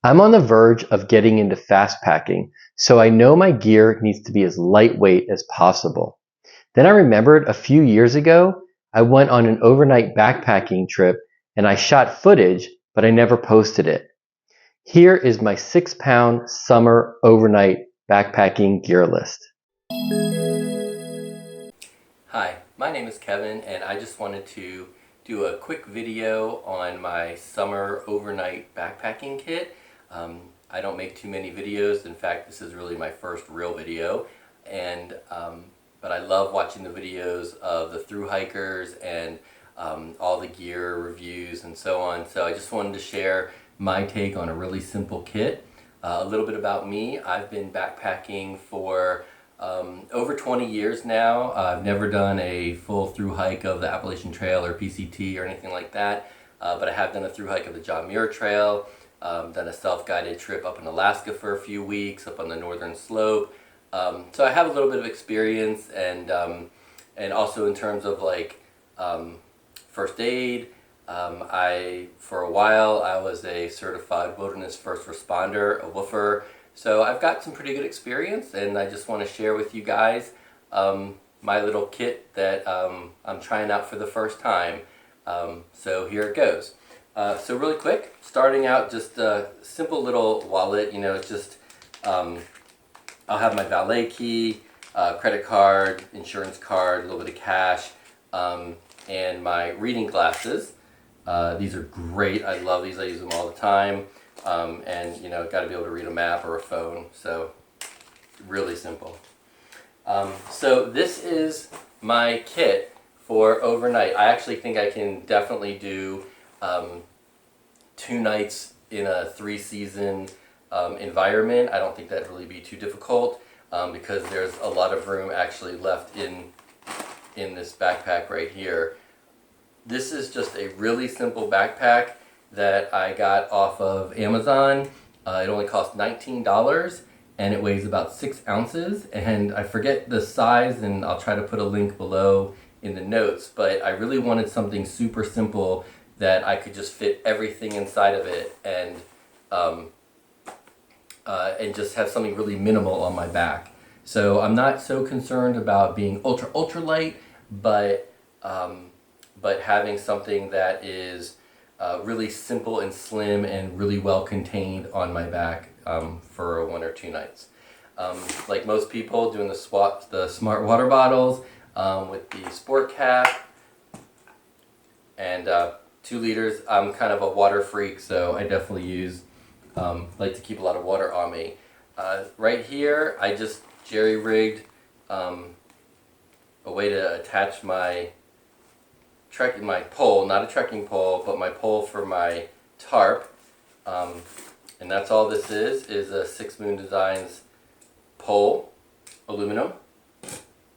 I'm on the verge of getting into fast packing, so I know my gear needs to be as lightweight as possible. Then I remembered a few years ago, I went on an overnight backpacking trip and I shot footage, but I never posted it. Here is my 6-pound summer overnight backpacking gear list. Hi, my name is Kevin and I just wanted to do a quick video on my summer overnight backpacking kit. I don't make too many videos. In fact, this is really my first real video, but I love watching the videos of the thru hikers and all the gear reviews and so on. So I just wanted to share my take on a really simple kit. A little bit about me. I've been backpacking for over 20 years now. I've never done a full thru hike of the Appalachian Trail or PCT or anything like that, but I have done a thru hike of the John Muir Trail, done a self-guided trip up in Alaska for a few weeks, up on the northern slope. So I have a little bit of experience, and also in terms of like first aid. For a while I was a certified wilderness first responder, a woofer. So I've got some pretty good experience, and I just want to share with you guys my little kit that I'm trying out for the first time. So here it goes. So really quick, starting out, just a simple little wallet. You know, it's just I'll have my valet key, credit card, insurance card, a little bit of cash, and my reading glasses. These are great. I love these. I use them all the time. And you know, got to be able to read a map or a phone. So really simple. So this is my kit for overnight. I actually think I can definitely do 2 nights in a 3-season environment. I don't think that'd really be too difficult because there's a lot of room actually left in this backpack right here. This is just a really simple backpack that I got off of Amazon. It only cost $19 and it weighs about 6 ounces, and I forget the size, and I'll try to put a link below in the notes, but I really wanted something super simple that I could just fit everything inside of it and just have something really minimal on my back. So I'm not so concerned about being ultra light, but having something that is really simple and slim and really well contained on my back for 1 or 2 nights. Like most people, doing the smart water bottles with the sport cap and 2 liters. I'm kind of a water freak, so I definitely like to keep a lot of water on me. Right here, I just jerry-rigged a way to attach my pole, not a trekking pole, but my pole for my tarp. And that's all this is a 6 Moon Designs pole, aluminum.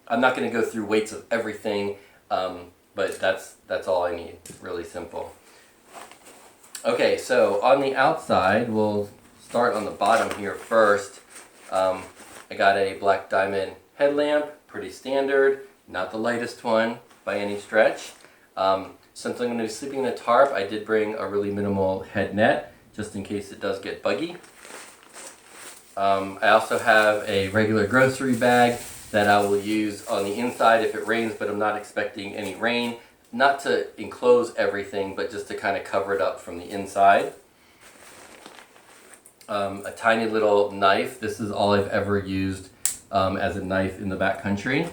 I'm not going to go through weights of everything, but that's all I need. It's really simple. Okay, so on the outside, we'll start on the bottom here first. I got a black diamond headlamp, pretty standard, not the lightest one by any stretch. Since I'm going to be sleeping in a tarp, I did bring a really minimal head net, just in case it does get buggy. I also have a regular grocery bag that I will use on the inside if it rains, but I'm not expecting any rain. Not to enclose everything, but just to kind of cover it up from the inside. A tiny little knife. This is all I've ever used as a knife in the backcountry.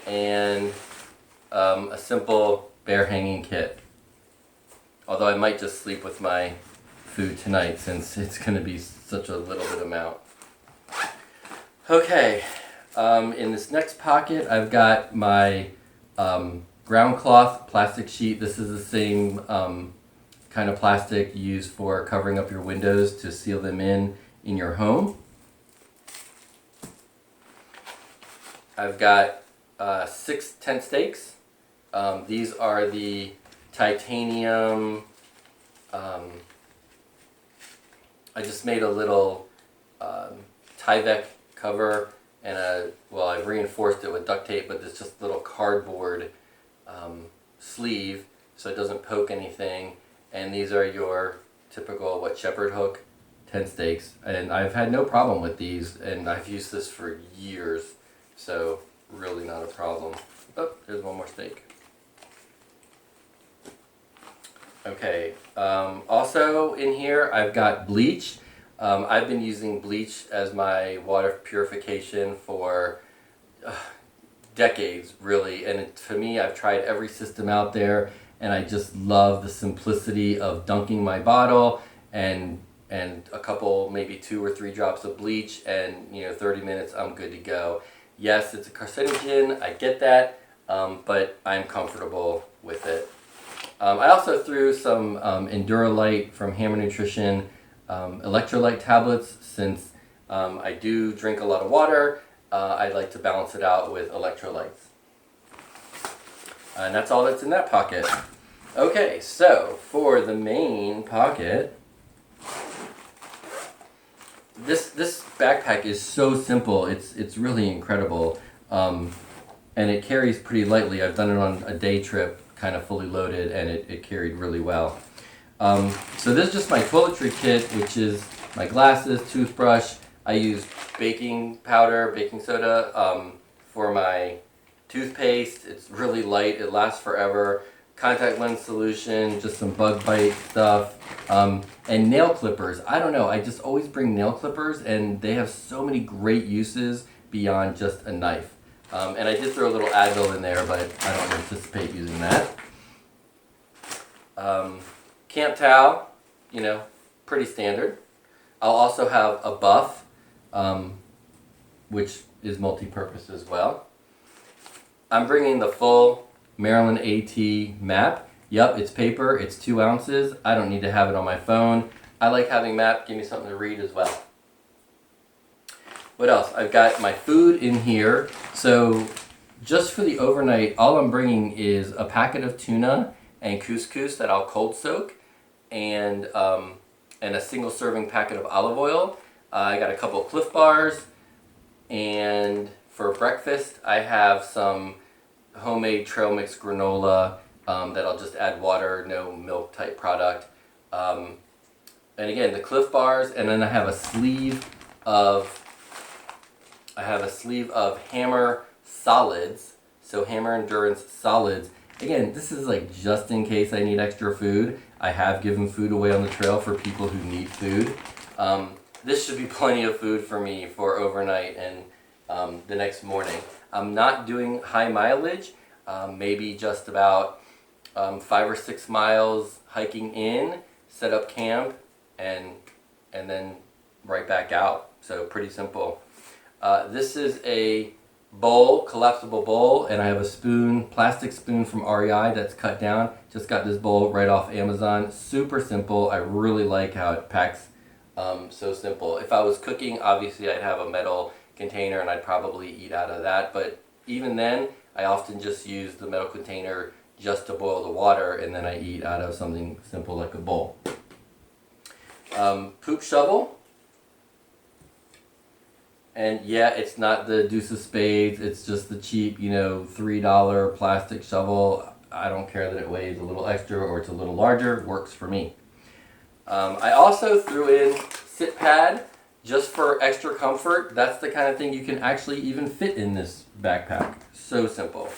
And a simple bear hanging kit. Although I might just sleep with my food tonight since it's going to be such a little bit amount. Okay, in this next pocket I've got my ground cloth plastic sheet. This is the same kind of plastic used for covering up your windows to seal them in your home. I've got 6 tent stakes. These are the titanium. I just made a little Tyvek cover, and I reinforced it with duct tape, but it's just a little cardboard sleeve so it doesn't poke anything. And these are your typical, shepherd hook, 10 steaks. And I've had no problem with these, and I've used this for years, so really not a problem. Oh, there's one more steak. Okay, also in here I've got bleach. I've been using bleach as my water purification for decades, really, and for me, I've tried every system out there, and I just love the simplicity of dunking my bottle and a couple, maybe 2 or 3 drops of bleach, and 30 minutes, I'm good to go. Yes, it's a carcinogen, I get that, but I'm comfortable with it. I also threw some Endurolyte from Hammer Nutrition Electrolyte tablets. Since I do drink a lot of water, I'd like to balance it out with electrolytes. And that's all that's in that pocket. Okay, so for the main pocket, this backpack is so simple. It's really incredible, and it carries pretty lightly. I've done it on a day trip, kind of fully loaded, and it carried really well. So this is just my toiletry kit, which is my glasses, toothbrush. I use baking powder, baking soda for my toothpaste. It's really light, it lasts forever. Contact lens solution, just some bug bite stuff, and nail clippers. I don't know, I just always bring nail clippers, and they have so many great uses beyond just a knife. And I did throw a little Advil in there, but I don't anticipate using that. Camp towel, pretty standard. I'll also have a buff, which is multi-purpose as well. I'm bringing the full Maryland AT map. Yep, it's paper, it's 2 ounces. I don't need to have it on my phone. I like having map, give me something to read as well. What else? I've got my food in here. So just for the overnight, all I'm bringing is a packet of tuna and couscous that I'll cold soak, and a single serving packet of olive oil. I got a couple of Cliff Bars, and for breakfast I have some homemade trail mix granola that I'll just add water, no milk type product. And again, the Cliff Bars, and then I have a sleeve of Hammer solids, so Hammer Endurance solids. Again, this is like just in case I need extra food. I have given food away on the trail for people who need food. This should be plenty of food for me for overnight and the next morning. I'm not doing high mileage, maybe just about 5 or 6 miles hiking in, set up camp, and then right back out. So pretty simple. This is a bowl, collapsible bowl, and I have a spoon, plastic spoon from REI that's cut down. Just got this bowl right off Amazon. Super simple. I really like how it packs so simple. If I was cooking, obviously I'd have a metal container and I'd probably eat out of that, but even then I often just use the metal container just to boil the water, and then I eat out of something simple like a bowl. Poop shovel. And yeah, it's not the deuce of spades, it's just the cheap, $3 plastic shovel. I don't care that it weighs a little extra or it's a little larger, works for me. I also threw in sit pad just for extra comfort. That's the kind of thing you can actually even fit in this backpack. So simple.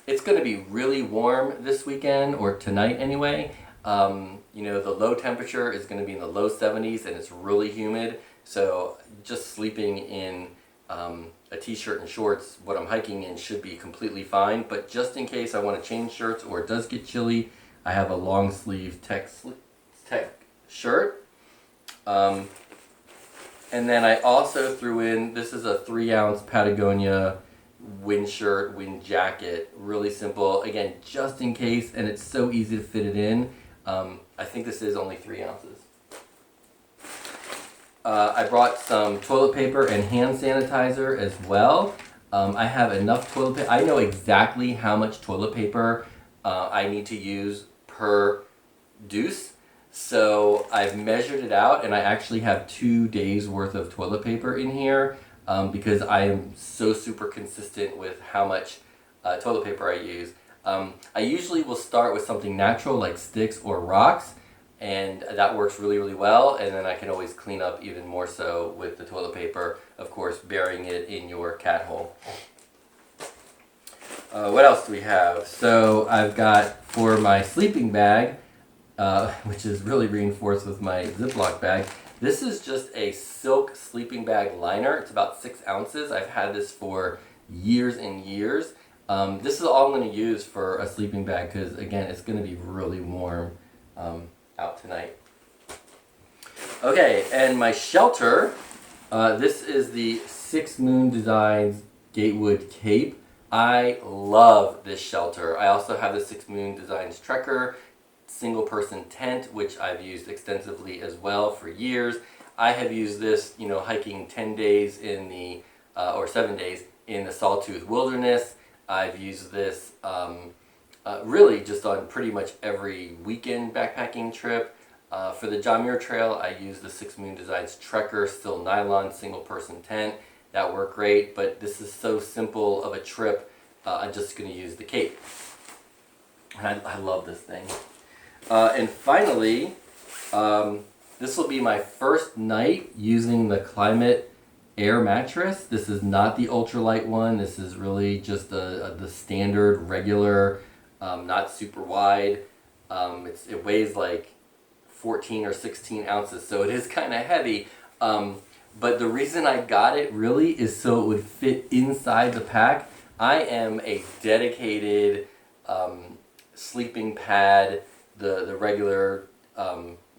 It's going to be really warm this weekend, or tonight anyway. The low temperature is going to be in the low 70s, and it's really humid. So just sleeping in a t-shirt and shorts, what I'm hiking in, should be completely fine. But just in case I want to change shirts or it does get chilly, I have a long sleeve tech shirt. And then I also threw in, this is a 3-ounce Patagonia wind shirt, wind jacket. Really simple. Again, just in case, and it's so easy to fit it in. I think this is only 3 ounces. I brought some toilet paper and hand sanitizer as well. I have enough toilet paper. I know exactly how much toilet paper I need to use per deuce. So I've measured it out, and I actually have 2 days worth of toilet paper in here because I am so super consistent with how much toilet paper I use. I usually will start with something natural like sticks or rocks. and that works really, really well. And then I can always clean up even more so with the toilet paper, of course, burying it in your cat hole. What else do we have? So I've got for my sleeping bag, which is really reinforced with my Ziploc bag. This is just a silk sleeping bag liner. It's about 6 ounces. I've had this for years and years. This is all I'm going to use for a sleeping bag because, again, it's going to be really warm out tonight. Okay, and my shelter, this is the 6 Moon Designs Gatewood Cape. I love this shelter. I also have the 6 Moon Designs Trekker single person tent, which I've used extensively as well for years. I have used this, you know, hiking 10 days in the, or 7 days in the Sawtooth Wilderness. I've used this really just on pretty much every weekend backpacking trip. For the John Muir Trail, I use the 6 Moon Designs Trekker, still nylon, single person tent. That worked great, but this is so simple of a trip, I'm just going to use the cape. And I love this thing. And finally, this will be my first night using the KLYMIT air mattress. This is not the ultralight one. This is really just the standard, regular, not super wide. It weighs like 14 or 16 ounces, so it is kind of heavy. But the reason I got it really is so it would fit inside the pack. I am a dedicated sleeping pad, the regular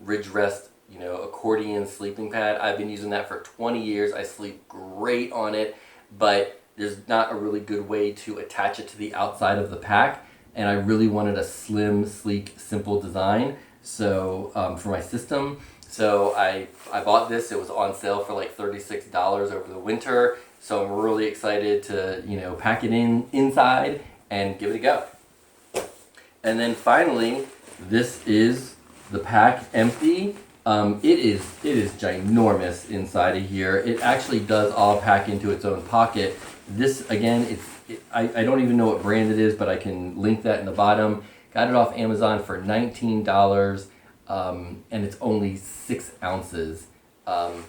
ridge rest, you know, accordion sleeping pad. I've been using that for 20 years. I sleep great on it, but there's not a really good way to attach it to the outside of the pack. And I really wanted a slim, sleek, simple design. So for my system. So I bought this. It was on sale for like $36 over the winter. So I'm really excited to, you know, pack it inside and give it a go. And then finally, this is the pack empty. It is ginormous inside of here. It actually does all pack into its own pocket. This again, I don't even know what brand it is, but I can link that in the bottom. Got it off Amazon for $19. And it's only 6 ounces, and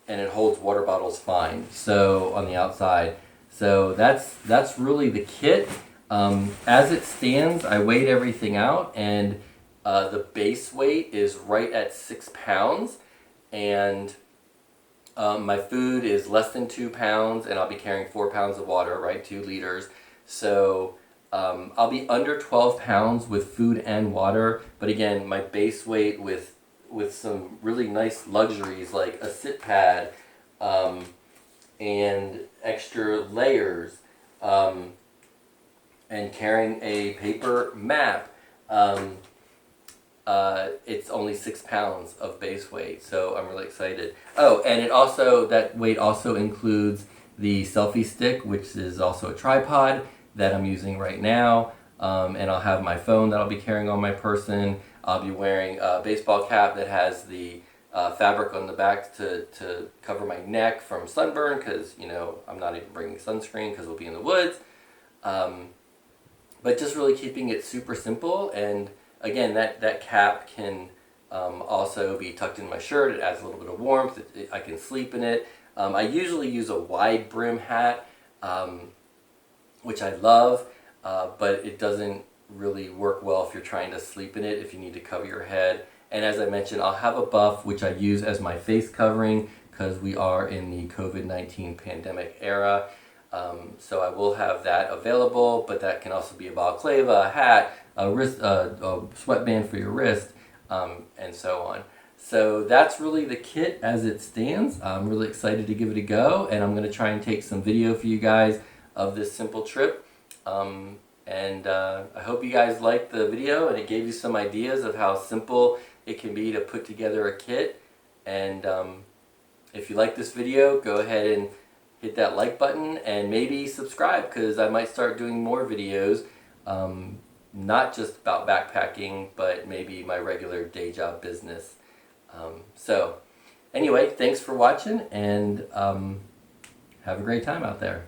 it holds water bottles fine. So on the outside, so that's really the kit. As it stands, I weighed everything out, and the base weight is right at 6 pounds, and my food is less than 2 pounds, and I'll be carrying 4 pounds of water, right, 2 liters. So I'll be under 12 pounds with food and water, but again, my base weight with some really nice luxuries like a sit pad and extra layers and carrying a paper map, it's only 6 pounds of base weight, so I'm really excited. Oh, and that weight also includes the selfie stick, which is also a tripod that I'm using right now, and I'll have my phone that I'll be carrying on my person. I'll be wearing a baseball cap that has the fabric on the back to cover my neck from sunburn, because, you know, I'm not even bringing sunscreen because we'll be in the woods. But just really keeping it super simple, and again, that cap can also be tucked in my shirt. It adds a little bit of warmth. I can sleep in it. I usually use a wide brim hat, which I love, but it doesn't really work well if you're trying to sleep in it, if you need to cover your head. And as I mentioned, I'll have a buff, which I use as my face covering because we are in the COVID-19 pandemic era. So I will have that available, but that can also be a balaclava, a hat, a wrist, a sweatband for your wrist, and so on. So that's really the kit as it stands. I'm really excited to give it a go, and I'm going to try and take some video for you guys of this simple trip. I hope you guys liked the video and it gave you some ideas of how simple it can be to put together a kit. And if you like this video, go ahead and hit that like button and maybe subscribe, because I might start doing more videos, not just about backpacking, but maybe my regular day job business. So anyway, thanks for watching, and have a great time out there.